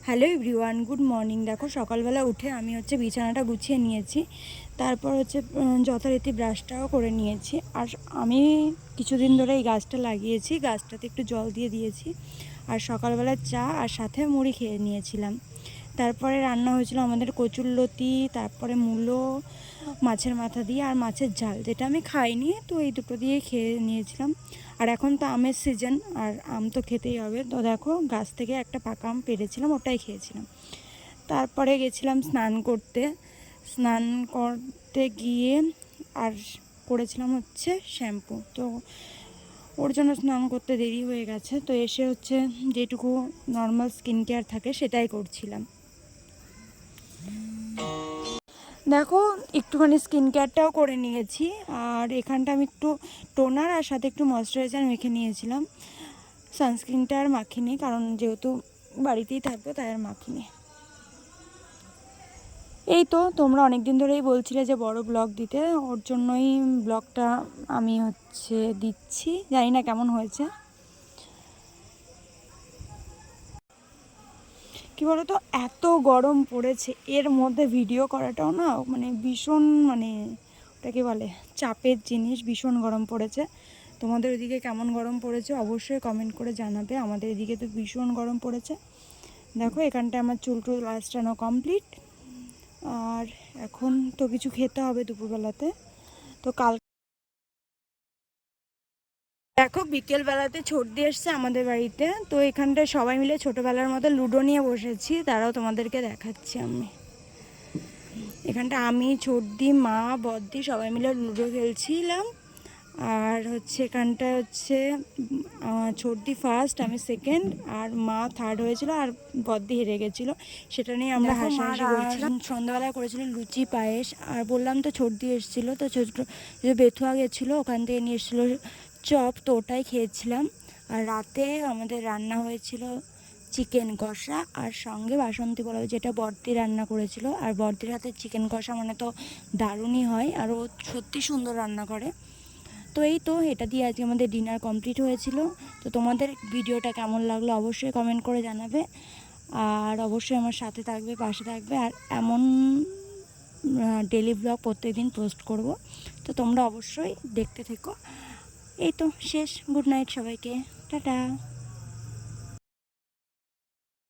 Hello everyone, good morning. দেখো সকালবেলা উঠে আমি বিছানাটা গুছিয়ে নিয়েছি, তারপর যথারীতি ব্রাশটাও করে নিয়েছি। আর আমি কিছুদিন ধরে এই গাছটা লাগিয়েছি, গাছটাতে একটু জল দিয়ে দিয়েছি, আর সকালবেলা চা আর সাথে মুড়ি খেয়ে নিয়েছিলাম। তারপরে রান্না হয়েছিল আমাদের কচুরলতি, তারপরে মূলো, মাছের মাথা দিয়ে আর মাছের ঝাল, যেটা আমি খাইনি, তো এই দুটো দিয়ে খেয়ে নিয়েছিলাম। আর এখন তো আমের সিজন, আর আম তো খেতেই হবে। তো দেখো গাছ থেকে একটা পাকা আম পেড়েছিলাম, ওটাই খেয়েছিলাম। তারপরে গেছিলাম স্নান করতে গিয়ে আর করেছিলাম শ্যাম্পু। তো ওর জন্য স্নান করতে দেরি হয়ে গেছে, তো এসে যেটুকু নর্মাল স্কিন কেয়ার থাকে সেটাই করছিলাম। দেখো একটুখানি স্কিন কেয়ারটাও করে নিয়েছি, আর এখানটা আমি একটু টোনার আর সাথে একটু ময়শ্চারাইজার মেখে নিয়েছিলাম। সানস্ক্রিনটা আর মাখিনি, কারণ যেহেতু বাড়িতেই থাকবো তাই আর মাখিনি। এই তো তোমরা অনেক দিন ধরেই বলছিলে যে বড় ব্লগ দিতে, ওর জন্যই ব্লগটা আমি দিচ্ছি। জানি না কেমন হয়েছে। কী বলো তো, এত গরম পড়েছে, এর মধ্যে ভিডিও করাটাও না ভীষণ ওটাকে বলে চাপের জিনিস। ভীষণ গরম পড়েছে। তোমাদের ওইদিকে কেমন গরম পড়েছে অবশ্যই কমেন্ট করে জানাবে। আমাদের এদিকে তো ভীষণ গরম পড়েছে। দেখো এখানটা আমার চুল আঁচড়ানো কমপ্লিট, আর এখন তো কিছু খেতে হবে দুপুরবেলাতে। তো দেখো বিকেলবেলাতে ছর্দি এসছে আমাদের বাড়িতে, তো এখানটায় সবাই মিলে ছোটোবেলার মতো লুডো নিয়ে বসেছি, তারাও তোমাদেরকে দেখাচ্ছি। এখানটা আমি, ছর্দি, মা, বদ্দি সবাই মিলে লুডো খেলছিলাম। আর এখানটা ছর্দি ফার্স্ট, আমি সেকেন্ড, আর মা থার্ড হয়েছিল, আর বদ্দি হেরে গেছিলো। সেটা নিয়ে আমরা হাসাহাসি করছিলাম। সন্ধ্যাবেলায় করেছিল লুচি পায়েস, আর বললাম তো ছর্দি এসেছিলো, তো বেথুয়া গেছিলো, ওখান থেকে নিয়ে এসেছিলো চপ, তো ওটাই খেয়েছিলাম। আর রাতে আমাদের রান্না হয়েছিল চিকেন কষা আর সঙ্গে বাসন্তী পোলাও, যেটা বর্দি রান্না করেছিল। আর বর্দির হাতে চিকেন কষা তো দারুণই হয়, আর ও সত্যি সুন্দর রান্না করে। তো এই তো এটা দিয়ে আজকে আমাদের ডিনার কমপ্লিট হয়েছিল। তো তোমাদের ভিডিওটা কেমন লাগলো অবশ্যই কমেন্ট করে জানাবে, আর অবশ্যই আমার সাথে থাকবে, পাশে থাকবে। আর এমন ডেলি ব্লগ প্রত্যেকদিন পোস্ট করব, তো তোমরা অবশ্যই দেখতে থেকো। এই তো শেষ। গুড নাইট সবাইকে, টাটা।